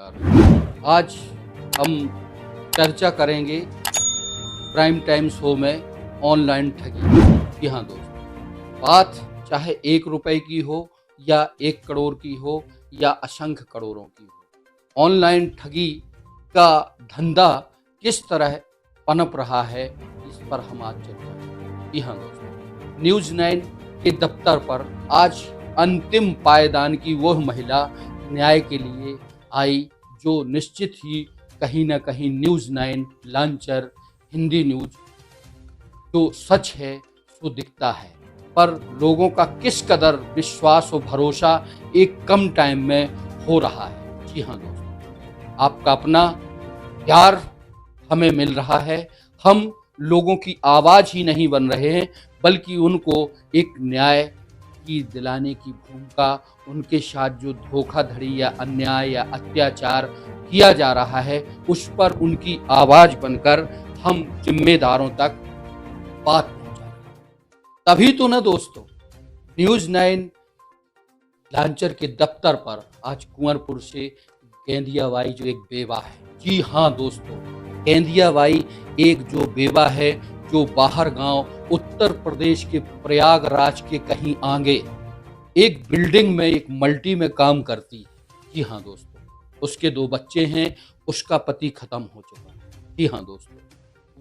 नमस्कार। आज हम चर्चा करेंगे प्राइम टाइम शो में ऑनलाइन ठगी। जी हाँ दोस्तों, बात चाहे 1 रुपए की हो या 1 करोड़ की हो या असंख्य करोड़ों की हो, ऑनलाइन ठगी का धंधा किस तरह पनप रहा है, इस पर हम आज चर्चा करेंगे। जी हाँ दोस्तों, न्यूज़ 9 के दफ्तर पर आज अंतिम पायदान की वह महिला न्याय के लिए आई जो निश्चित ही कहीं ना कहीं न्यूज़ 9 लांचर हिंदी न्यूज जो सच है सो दिखता है, पर लोगों का किस कदर विश्वास और भरोसा एक कम टाइम में हो रहा है। जी हाँ दोस्तों, आपका अपना प्यार हमें मिल रहा है। हम लोगों की आवाज़ ही नहीं बन रहे हैं, बल्कि उनको एक न्याय की दिलाने की भूमिका, उनके साथ जो धोखाधड़ी या अन्याय या अत्याचार किया जा रहा है उस पर उनकी आवाज़ बनकर हम जिम्मेदारों तक बात पहुंचा रहे हैं। तभी तो ना दोस्तों, न्यूज़ 9 लांचर के दफ्तर पर आज कुंवरपुर से गेंदिया बाई जो एक बेवा है। जी हाँ दोस्तों, गेंदिया बाई एक जो बेवा है जो बाहर गांव उत्तर प्रदेश के प्रयागराज के कहीं आगे एक बिल्डिंग में एक मल्टी में काम करती है। जी हाँ दोस्तों, उसके 2 बच्चे हैं, उसका पति खत्म हो चुका है। जी हाँ दोस्तों,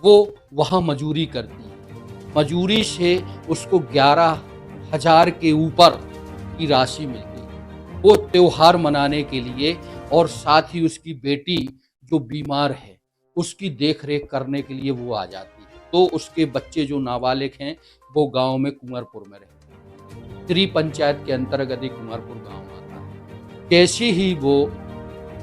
वो वहाँ मजूरी करती है, मजूरी से उसको 11,000 के ऊपर की राशि मिलती है। वो त्योहार मनाने के लिए और साथ ही उसकी बेटी जो बीमार है उसकी देख रेख करने के लिए वो आ जाती है। तो उसके बच्चे जो नाबालिग हैं वो गांव में कुंवरपुर में रहते हैं। त्रि पंचायत के अंतर्गत ही कुंवरपुर गांव आता है। कैसे ही वो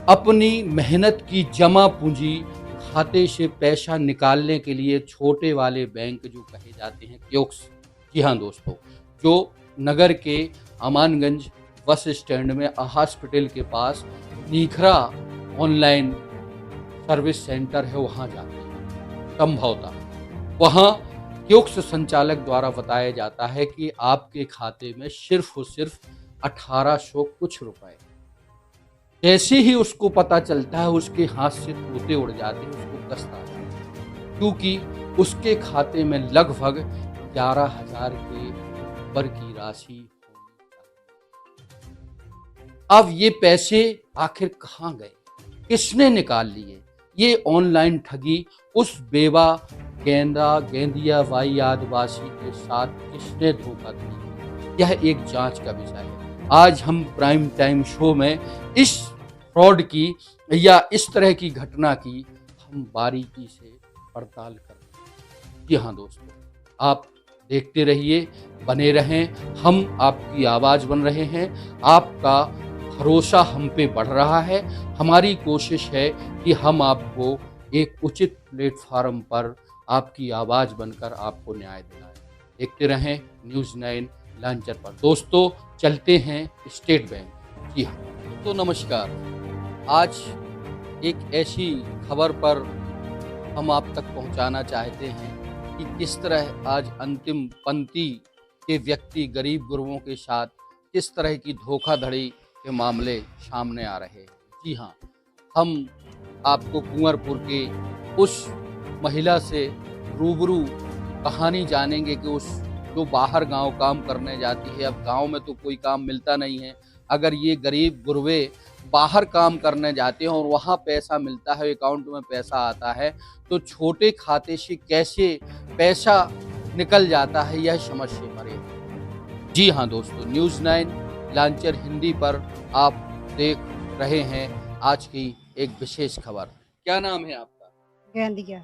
अपनी मेहनत की जमा पूंजी खाते से पैसा निकालने के लिए छोटे वाले बैंक जो कहे जाते हैं कियोस्क, जी हाँ दोस्तों, जो नगर के अमानगंज बस स्टैंड में हॉस्पिटल के पास नीखरा ऑनलाइन सर्विस सेंटर है, वहाँ जाते हैं। संभवतः वहाँ कियोस्क संचालक द्वारा बताया जाता है कि आपके खाते में सिर्फ और सिर्फ 1800 कुछ रुपए। जैसे ही उसको पता चलता है उसके हाथ से तोते उड़ जाते हैं, उसको दस्त आ जाता है, क्योंकि उसके खाते में लगभग 11,000 के ऊपर की राशि होनी चाहिए। अब ये पैसे आखिर कहाँ गए, किसने निकाल लिए? ये ऑनलाइन ठगी उस बेवा गेंदिया बाई आदिवासी के साथ किसने धोखा दी, यह एक जांच का विषय है। आज हम प्राइम टाइम शो में इस फ्रॉड की या इस तरह की घटना की हम बारीकी से पड़ताल कर रहे हैं। जी हाँ दोस्तों, आप देखते रहिए, बने रहें, हम आपकी आवाज़ बन रहे हैं, आपका भरोसा हम पे बढ़ रहा है। हमारी कोशिश है कि हम आपको एक उचित प्लेटफार्म पर आपकी आवाज़ बनकर आपको न्याय दिलाएं। देखते रहें न्यूज़ 9 लांचर पर। दोस्तों चलते हैं स्टेट बैंक। जी हाँ तो नमस्कार, आज एक ऐसी खबर पर हम आप तक पहुंचाना चाहते हैं कि किस तरह आज अंतिम पंक्ति के व्यक्ति गरीब गुरबों के साथ किस तरह की धोखाधड़ी के मामले सामने आ रहे हैं। जी हाँ, हम आपको कुंवरपुर के उस महिला से रूबरू कहानी जानेंगे कि उस जो बाहर गांव काम करने जाती है। अब गांव में तो कोई काम मिलता नहीं है, अगर ये गरीब गुरबे बाहर काम करने जाते हैं और वहाँ पैसा मिलता है, अकाउंट में पैसा आता है, तो छोटे खाते से कैसे पैसा निकल जाता है यह समझ से परे। जी हाँ दोस्तों, न्यूज़ 9 लांचर हिंदी पर आप देख रहे हैं आज की एक विशेष खबर। क्या नाम है आपका? गेंदिया।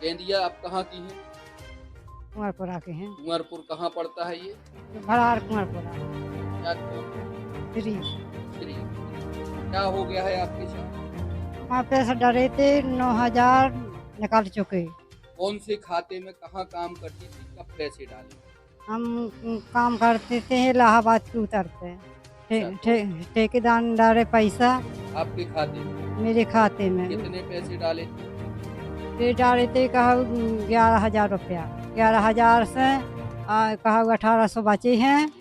गेंदिया, आप कहाँ की हैं? कुंवरपुरा के हैं। कुंवरपुर कहाँ पड़ता है ये? भरार कुंवरपुरा। क्या श्री श्री क्या हो गया है आपके साथ? वहाँ पैसा डरे थे, 9,000 निकाल चुके। कौन से खाते में कहाँ काम करती थी, कब पैसे डाले? हम काम करते थे इलाहाबाद के उतरते। ठेकेदार डाले पैसा आपके खाते में? मेरे खाते में। कितने पैसे डाले? ये डाले थे कहा 11,000 रुपया। 11,000 से कहा 1,800 बचे हैं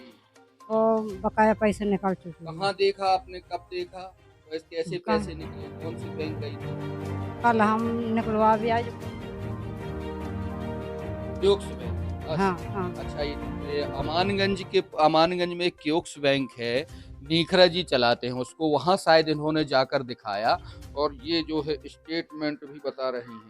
और बकाया पैसे निकाल चुके। कहाँ देखा आपने, कब देखा? वैसे कैसे कल पैसे निकले, कौन सी बैंक गई थी? कल हम निकलवा भी आज। क्योक्स बैंक। हाँ, हाँ। अच्छा, ये अमानगंज में क्योक्स बैंक है, नीखरा जी चलाते हैं उसको, वहाँ शायद इन्होंने जाकर दिखाया और ये जो है स्टेटमेंट भी बता रहे हैं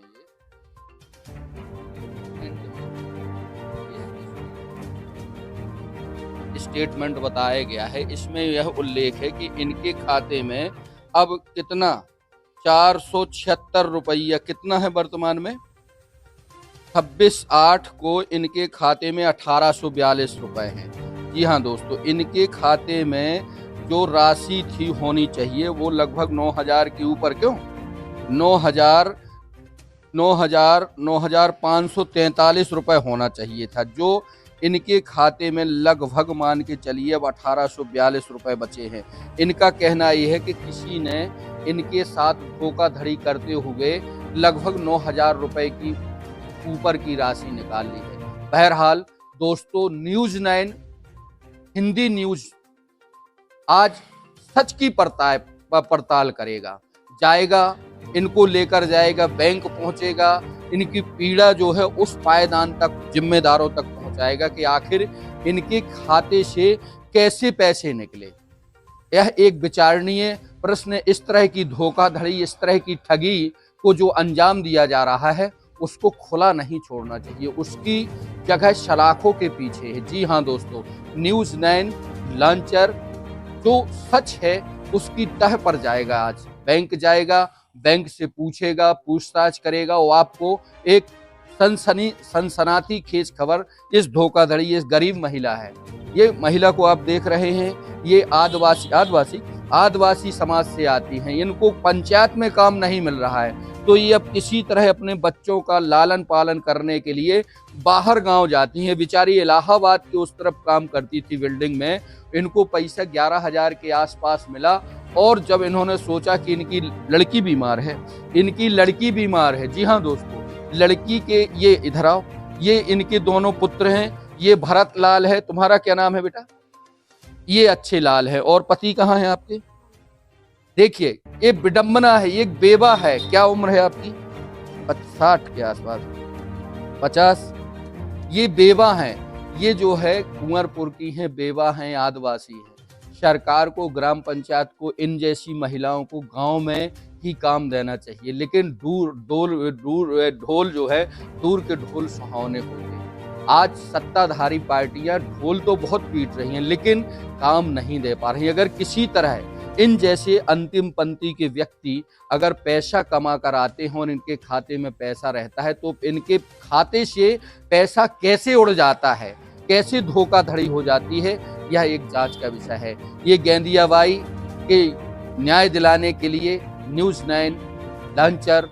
ये स्टेटमेंट बताया गया है। इसमें यह उल्लेख है कि इनके खाते में अब कितना 476 रुपया कितना है वर्तमान में, 26/8 को इनके खाते में 1842 रुपए हैं। जी हाँ दोस्तों, इनके खाते में जो राशि थी होनी चाहिए वो लगभग 9,000 के ऊपर, क्यों 9,543 रुपए होना चाहिए था, जो इनके खाते में लगभग मान के चलिए अब 1842 रुपए बचे हैं। इनका कहना यह है कि किसी ने इनके साथ धोखाधड़ी करते हुए लगभग 9,000 रुपए की ऊपर की राशि निकाल ली है। बहरहाल दोस्तों, न्यूज़ 9 हिंदी न्यूज आज सच की पड़ताल करेगा, जाएगा, इनको लेकर जाएगा, बैंक पहुंचेगा, इनकी पीड़ा जो है उस पायदान तक, जिम्मेदारों तक पहुंचाएगा कि आखिर इनके खाते से कैसे पैसे निकले। यह एक विचारणीय प्रश्न है। इस तरह की धोखाधड़ी, इस तरह की ठगी को जो अंजाम दिया जा रहा है उसको खुला नहीं छोड़ना चाहिए, उसकी जगह सलाखों के पीछे है। जी हाँ दोस्तों, न्यूज़ 9 लॉन्चर जो सच है उसकी तह पर जाएगा। आज बैंक जाएगा, बैंक से पूछेगा, पूछताछ करेगा, वो आपको एक सनसनाती खेज खबर, इस धोखाधड़ी, इस गरीब महिला है, ये महिला को आप देख रहे हैं, ये आदिवासी समाज से आती हैं, इनको पंचायत में काम नहीं मिल रहा है तो ये अब किसी तरह अपने बच्चों का लालन पालन करने के लिए बाहर गांव जाती हैं। बेचारी इलाहाबाद के उस तरफ काम करती थी बिल्डिंग में, इनको पैसा 11,000 के आसपास मिला और जब इन्होंने सोचा कि इनकी लड़की बीमार है, जी हाँ दोस्तों, लड़की के, ये इधर आओ, ये इनके दोनों पुत्र हैं, ये भरत लाल है, तुम्हारा क्या नाम है बेटा, ये अच्छे लाल है, और पति कहाँ है आपके, देखिए ये विडंबना है, ये बेवा है। क्या उम्र है आपकी, 60 के आसपास, 50। ये बेवा हैं, ये जो है कुंवरपुर की हैं, बेवा हैं, आदिवासी हैं। सरकार को, ग्राम पंचायत को इन जैसी महिलाओं को गांव में ही काम देना चाहिए, लेकिन ढोल जो है, दूर के ढोल सुहावने होते हैं। आज सत्ताधारी पार्टियां ढोल तो बहुत पीट रही हैं लेकिन काम नहीं दे पा रही। अगर किसी तरह इन जैसे अंतिम पंक्ति के व्यक्ति अगर पैसा कमा कर आते हों और इनके खाते में पैसा रहता है तो इनके खाते से पैसा कैसे उड़ जाता है, कैसे धोखाधड़ी हो जाती है, यह एक जांच का विषय है। ये गेंदियाबाई के न्याय दिलाने के लिए न्यूज़ 9 लॉन्चर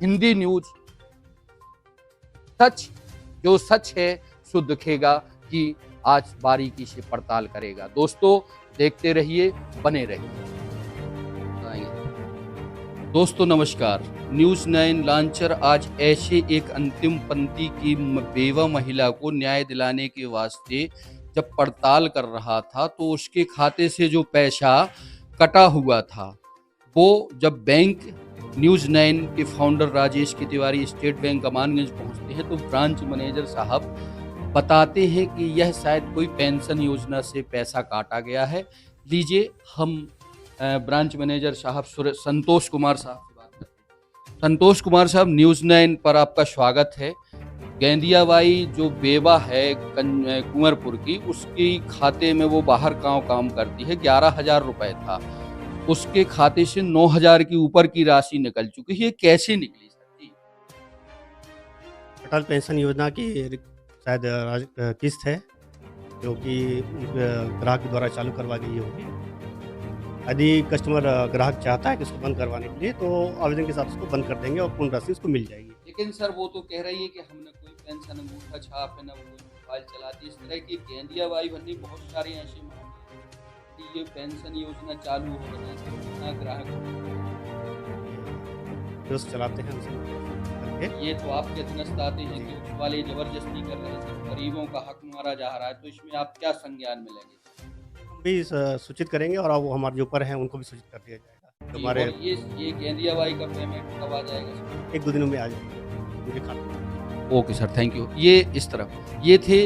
हिंदी न्यूज जो सच है सो दिखेगा कि आज बारीकी से पड़ताल करेगा। दोस्तों देखते रहिए, बने रहिए। दोस्तों नमस्कार, न्यूज़ 9 लॉन्चर आज ऐसे एक अंतिम पंक्ति की बेवा महिला को न्याय दिलाने के वास्ते जब पड़ताल कर रहा था तो उसके खाते से जो पैसा कटा हुआ था वो जब बैंक न्यूज़ 9 के फाउंडर राजेश के तिवारी स्टेट बैंक अमानगंज पहुंचते हैं तो ब्रांच मैनेजर साहब बताते हैं कि यह शायद कोई पेंशन योजना से पैसा काटा गया है। लीजिए हम ब्रांच मैनेजर साहब संतोष कुमार साहब से बात करते हैं। संतोष कुमार साहब, न्यूज़ 9 पर आपका स्वागत है। गेंदियाबाई जो बेवा है कुंवरपुर की, उसकी खाते में वो बाहर काम करती है, 11,000 रुपए था, उसके खाते से 9,000 की ऊपर की राशि निकल चुकी है। ये कैसे निकली सर जी? अटल पेंशन योजना की शायद किस्त है जो कि ग्राहक द्वारा चालू करवा गई होगी। यदि कस्टमर ग्राहक चाहता है कि इसको बंद करवाने के लिए तो आवेदन के साथ उसको बंद कर देंगे और पूर्ण राशि उसको मिल जाएगी। लेकिन सर वो तो कह रही है कि हमने कोई पेंशन अंगूठा छाप है, ना कोई मोबाइल चलाती, इस तरह की गेंदियाबाई भन्नी बहुत सारे ऐसे मामले कि ये पेंशन योजना चालू हो रही है, ग्राहक जो चलाते हैं उसे ये तो आप कहते हैं कि उस वाले जबरदस्ती कर रहे थे, गरीबों का हक मारा जा रहा है, तो इसमें आप क्या संज्ञान में लेंगे? भी सूचित करेंगे और अब वो हमारे जो ऊपर हैं उनको भी सूचित कर दिया जाएगा। तो जी, हमारे और ये गेंदियाबाई का पेमेंट कब आ जाएगा सर? 1-2 दिनों में आ जाएगा मेरे खाते में। Okay sir, thank you. ये इस तरफ ये थे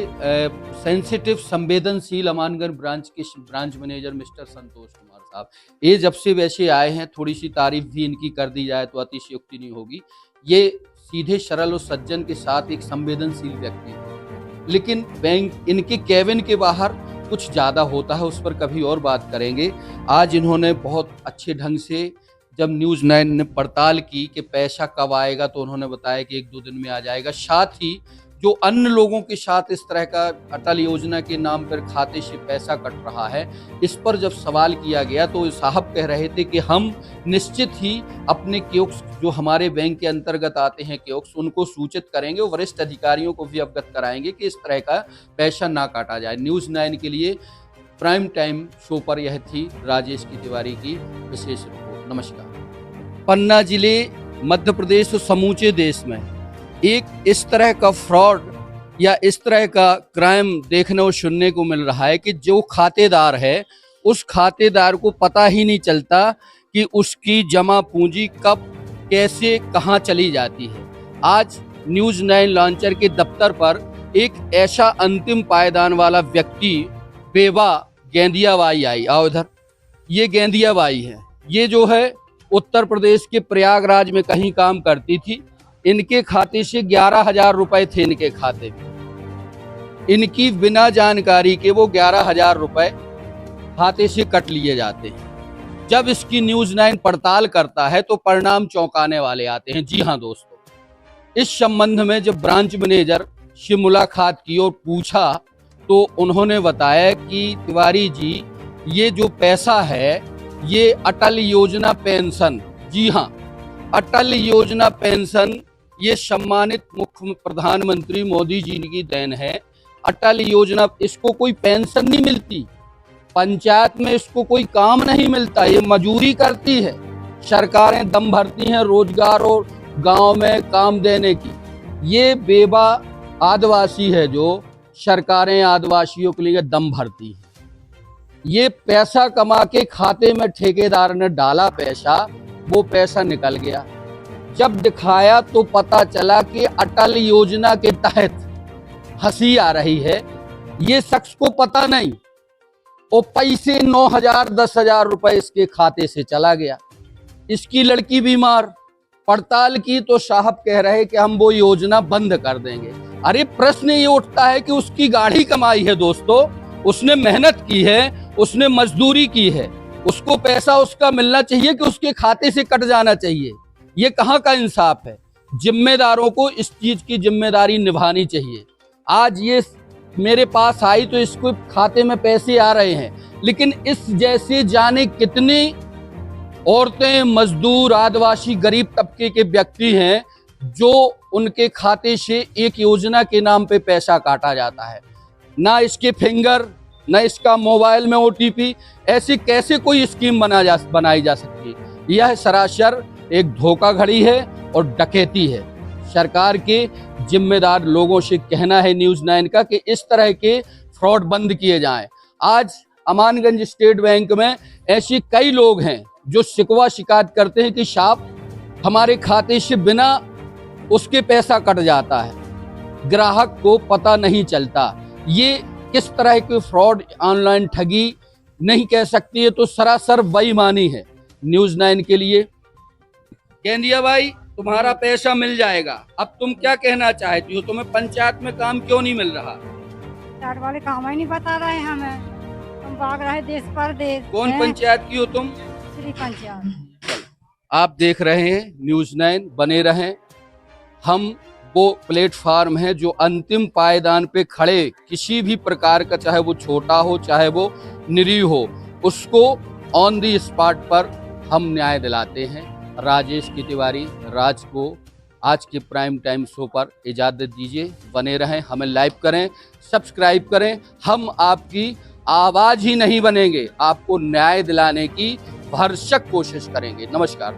सेंसिटिव संवेदनशील अमानगंज ब्रांच के branch manager mister Santosh Kumar साहब। ये जब से वैसे आए हैं, थोड़ी सी तारीफ भी इनकी कर दी जाए तो अतिशयोक्ति नहीं होगी। ये सीधे सरल और सज्जन के साथ एक संवेदनशील व्यक्ति है, लेकिन बैंक इनके केबिन के बाहर कुछ ज़्यादा होता है, उस पर कभी और बात करेंगे। आज इन्होंने बहुत अच्छे ढंग से, जब न्यूज़ 9 ने पड़ताल की कि पैसा कब आएगा, तो उन्होंने बताया कि 1-2 दिन में आ जाएगा। साथ ही जो अन्य लोगों के साथ इस तरह का अटल योजना के नाम पर खाते से पैसा कट रहा है, इस पर जब सवाल किया गया तो साहब कह रहे थे कि हम निश्चित ही अपने कियोस्क जो हमारे बैंक के अंतर्गत आते हैं कियोस्क, उनको सूचित करेंगे और वरिष्ठ अधिकारियों को भी अवगत कराएंगे कि इस तरह का पैसा ना काटा जाए। न्यूज़ 9 के लिए प्राइम टाइम शो पर यह थी राजेश की तिवारी की विशेष रिपोर्ट। नमस्कार। पन्ना जिले मध्य प्रदेश और समूचे देश में एक इस तरह का फ्रॉड या इस तरह का क्राइम देखने और सुनने को मिल रहा है कि जो खातेदार है, उस खातेदार को पता ही नहीं चलता कि उसकी जमा पूंजी कब कैसे कहां चली जाती है। आज न्यूज़ 9 लॉन्चर के दफ्तर पर एक ऐसा अंतिम पायदान वाला व्यक्ति बेवा गेंदियाबाई आई। आओ इधर, ये गेंदियाबाई है। ये जो है उत्तर प्रदेश के प्रयागराज में कहीं काम करती थी। इनके खाते से 11,000 रुपए थे इनके खाते में। इनकी बिना जानकारी के वो 11,000 रुपए खाते से कट लिए जाते हैं। जब इसकी न्यूज़ 9 पड़ताल करता है तो परिणाम चौंकाने वाले आते हैं। जी हाँ दोस्तों, इस संबंध में जब ब्रांच मैनेजर से मुलाकात की और पूछा तो उन्होंने बताया कि तिवारी जी, ये जो पैसा है ये अटल योजना पेंशन, जी हाँ, अटल योजना पेंशन, ये सम्मानित मुख्य प्रधानमंत्री मोदी जी की देन है। अटल योजना, इसको कोई पेंशन नहीं मिलती, पंचायत में इसको कोई काम नहीं मिलता, ये मजूरी करती है। सरकारें दम भरती हैं रोजगार और गांव में काम देने की। ये बेवा आदिवासी है जो सरकारें आदिवासियों के लिए दम भरती है। ये पैसा कमा के खाते में ठेकेदार ने डाला पैसा, वो पैसा निकल गया। जब दिखाया तो पता चला कि अटल योजना के तहत हंसी आ रही है, ये शख्स को पता नहीं, और पैसे 9,000 10,000 रुपए इसके खाते से चला गया। इसकी लड़की बीमार, पड़ताल की तो साहब कह रहे कि हम वो योजना बंद कर देंगे। अरे प्रश्न ये उठता है कि उसकी गाढ़ी कमाई है दोस्तों, उसने मेहनत की है, उसने मजदूरी की है, उसको पैसा उसका मिलना चाहिए कि उसके खाते से कट जाना चाहिए। ये कहाँ का इंसाफ है? जिम्मेदारों को इस चीज की जिम्मेदारी निभानी चाहिए। आज ये मेरे पास आई तो इसको खाते में पैसे आ रहे हैं, लेकिन इस जैसे जाने कितनी औरतें, मजदूर, आदिवासी, गरीब तबके के व्यक्ति हैं जो उनके खाते से एक योजना के नाम पे पैसा काटा जाता है। ना इसके फिंगर, ना इसका मोबाइल में OTP, ऐसी कैसे कोई स्कीम बनाई जा सकती है? यह सरासर एक धोखाधड़ी है और डकैती है। सरकार के जिम्मेदार लोगों से कहना है न्यूज़ 9 का कि इस तरह के फ्रॉड बंद किए जाएं। आज अमानगंज स्टेट बैंक में ऐसे कई लोग हैं जो शिकवा शिकायत करते हैं कि साहब हमारे खाते से बिना उसके पैसा कट जाता है, ग्राहक को पता नहीं चलता। ये किस तरह के फ्रॉड, ऑनलाइन ठगी नहीं कह सकती है, तो सरासर बेईमानी है। न्यूज़ 9 के लिए गेंदियाबाई, तुम्हारा पैसा मिल जाएगा। अब तुम क्या कहना चाहती हो? तुम्हें पंचायत में काम क्यों नहीं मिल रहा? पंचायत वाले काम ही नहीं बता रहे हैं हमें, हम भाग रहे देश परदेश। कौन पंचायत की हो तुम? श्री पंचायत। आप देख रहे हैं न्यूज़ 9, बने रहें। हम वो प्लेटफार्म है जो अंतिम पायदान पे खड़े किसी भी प्रकार का, चाहे वो छोटा हो चाहे वो निरीह हो, उसको ऑन दी स्पॉट पर हम न्याय दिलाते हैं। राजेश की तिवारी, राज को आज के प्राइम टाइम शो पर इजाज़त दीजिए। बने रहें, हमें लाइक करें, सब्सक्राइब करें। हम आपकी आवाज़ ही नहीं बनेंगे, आपको न्याय दिलाने की भरसक कोशिश करेंगे। नमस्कार।